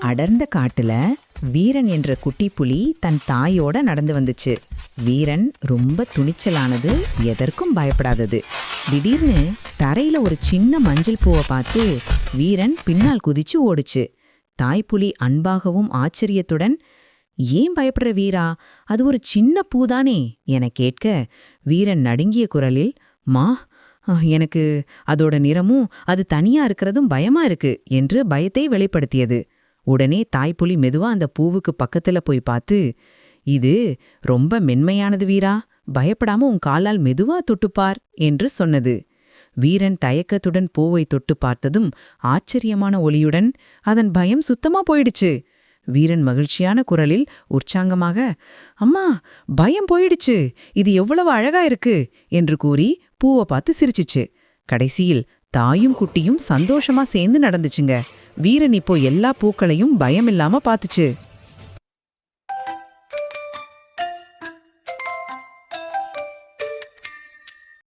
அடர்ந்த காட்டுல வீரன் என்ற குட்டி புலி தன் தாயோட நடந்து வந்துச்சு. வீரன் ரொம்ப துணிச்சலானது, எதற்கும் பயப்படாதது. திடீர்னு தரையில ஒரு சின்ன மஞ்சள் பூவை பார்த்து வீரன் பின்னால் குதிச்சு ஓடுச்சு. தாய்ப்புலி அன்பாகவும் ஆச்சரியத்துடன், "ஏன் பயப்படுற வீரா, அது ஒரு சின்ன பூதானே" என கேட்க, வீரன் நடுங்கிய குரலில், "மா, எனக்கு அதோட நிறமும் அது தனியா இருக்கிறதும் பயமா இருக்கு" என்று பயத்தை வெளிப்படுத்தியது. உடனே தாய்ப்புலி மெதுவா அந்த பூவுக்கு பக்கத்துல போய் பார்த்து, "இது ரொம்ப மென்மையானது வீரா, பயப்படாம உன் காலால் மெதுவா தொட்டுப்பார்" என்று சொன்னது. வீரன் தயக்கத்துடன் பூவை தொட்டு பார்த்ததும் ஆச்சரியமான ஒலியுடன் அதன் பயம் சுத்தமா போயிடுச்சு. வீரன் மகிழ்ச்சியான குரலில் உற்சாகமாக, "அம்மா, பயம் போயிடுச்சு, இது எவ்வளவு அழகா இருக்கு" என்று கூறி பூவை பார்த்து சிரிச்சுச்சு. கடைசியில் தாயும் குட்டியும் சந்தோஷமா சேர்ந்து நடந்துச்சுங்க. வீரன் இப்போ எல்லா பூக்களையும் பயமில்லாம பார்த்துச்சு.